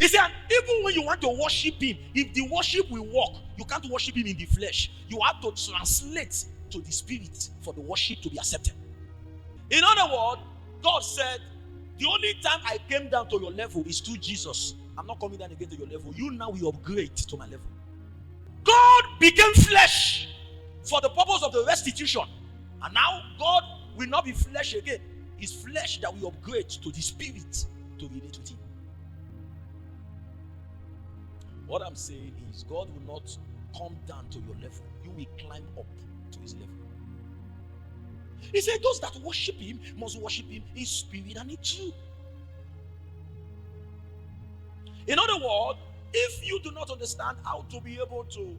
He said, even when you want to worship him, if the worship will work, you can't worship him in the flesh. You have to translate to the spirit for the worship to be accepted. In other words, God said, the only time I came down to your level is through Jesus. I'm not coming down again to your level. You now will upgrade to my level. God became flesh for the purpose of the restitution. And now God will not be flesh again. It's flesh that will upgrade to the spirit to relate with him. What I'm saying is, God will not come down to your level. You will climb up to his level. He said, those that worship him must worship him in spirit and in truth. In other words, if you do not understand how to be able to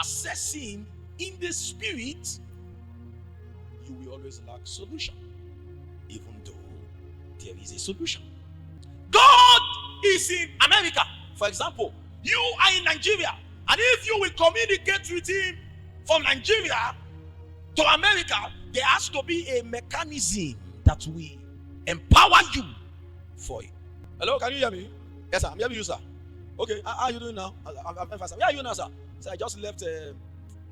assess him in the spirit, you will always lack solution, even though there is a solution. God is in America, for example. You are in Nigeria, and if you will communicate with him from Nigeria to America, there has to be a mechanism that will empower you for it. Hello, can you hear me? Yes, sir. I'm hearing you, sir. Okay, how are you doing now? I'm fine, sir. Where are you now, sir? So I just left the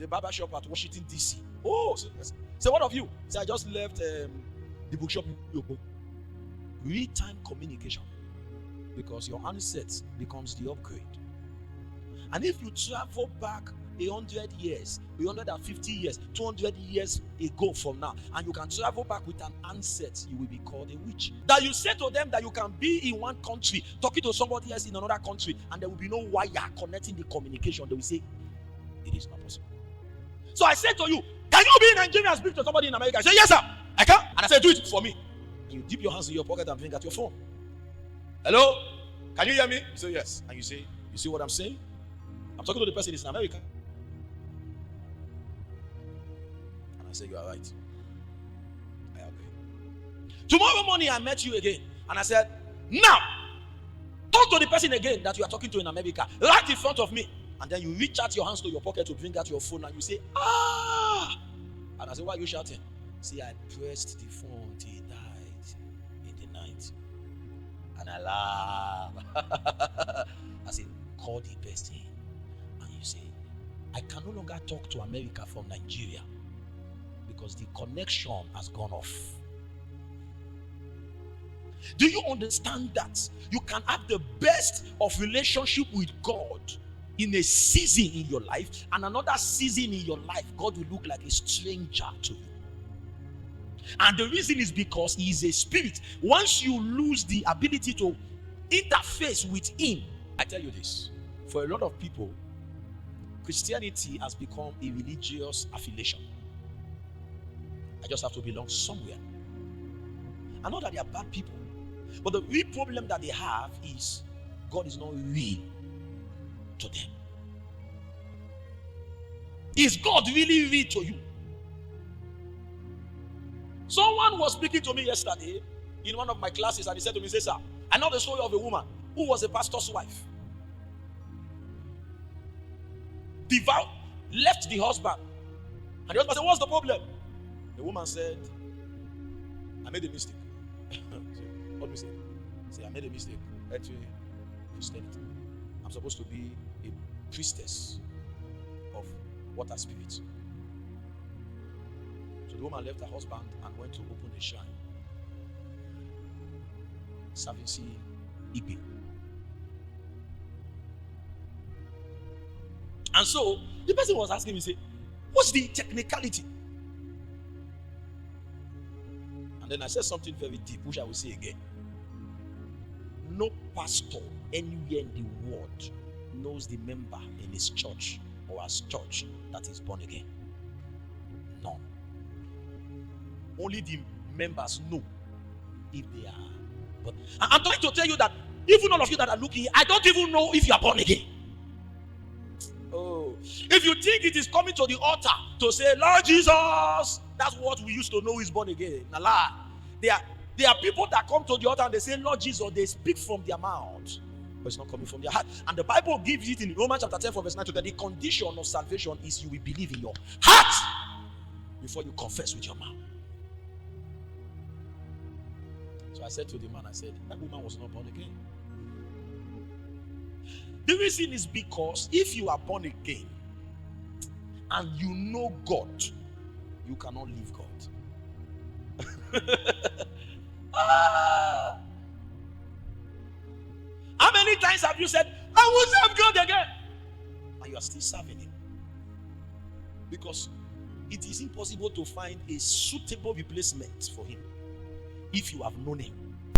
barber shop at Washington, D.C. Oh, so what of you? So I just left the bookshop. Real-time communication, because your handset becomes the upgrade. And if you travel back 100 years, 150 years, 200 years ago from now, and you can travel back with an handset, you will be called a witch. That you say to them that you can be in one country talking to somebody else in another country, and there will be no wire connecting the communication. They will say it is not possible. So I said to you, can you be in Nigeria and speak to somebody in America? I say, yes, sir, I can. And I said, do it for me. And you dip your hands in your pocket and bring out your phone. Hello, can you hear me? You say yes. And you say, you see what I'm saying? I'm talking to the person who's in America. And I say, you are right. I agree. Tomorrow morning I met you again, and I said, now talk to the person again that you are talking to in America, right in front of me. And then you reach out your hands to your pocket to bring out your phone, and you say, ah. And I say, why are you shouting? See, I pressed the phone till he died in the night. And I laugh. I say, call the person. And you say, I can no longer talk to America from Nigeria because the connection has gone off. Do you understand that you can have the best of relationship with God in a season in your life, and another season in your life, God will look like a stranger to you? And the reason is because he is a spirit. Once you lose the ability to interface with him, I tell you this, for a lot of people, Christianity has become a religious affiliation. I just have to belong somewhere. I know that they are bad people, but the real problem that they have is God is not real to them. Is God really real to you? Someone was speaking to me yesterday in one of my classes, and he said to me, sir, I know the story of a woman who was a pastor's wife. Devout, left the husband. And the husband said, what's the problem? The woman said, I made a mistake. What mistake? Say, I made a mistake. Entering Christianity. I'm supposed to be a priestess of water spirits. So the woman left her husband and went to open a shrine, serving Igbe. And so the person was asking me, say, what's the technicality? And then I said something very deep, which I will say again. No pastor anywhere in the world knows the member in his church or his church that is born again. None. Only the members know if they are. But I'm trying to tell you that even all of you that are looking, I don't even know if you are born again. Oh, if you think it is coming to the altar to say, Lord Jesus, that's what we used to know is born again. Nah, there are people that come to the altar and they say, Lord Jesus, they speak from their mouth, but it's not coming from their heart. And the Bible gives it in Romans chapter 10 from verse 9 to 10. The condition of salvation is you will believe in your heart before you confess with your mouth. So I said to the man, I said, that woman was not born again. The reason is because if you are born again and you know God, you cannot leave God. How many times have you said, I will serve God again? And you are still serving Him. Because it is impossible to find a suitable replacement for Him if you have known Him.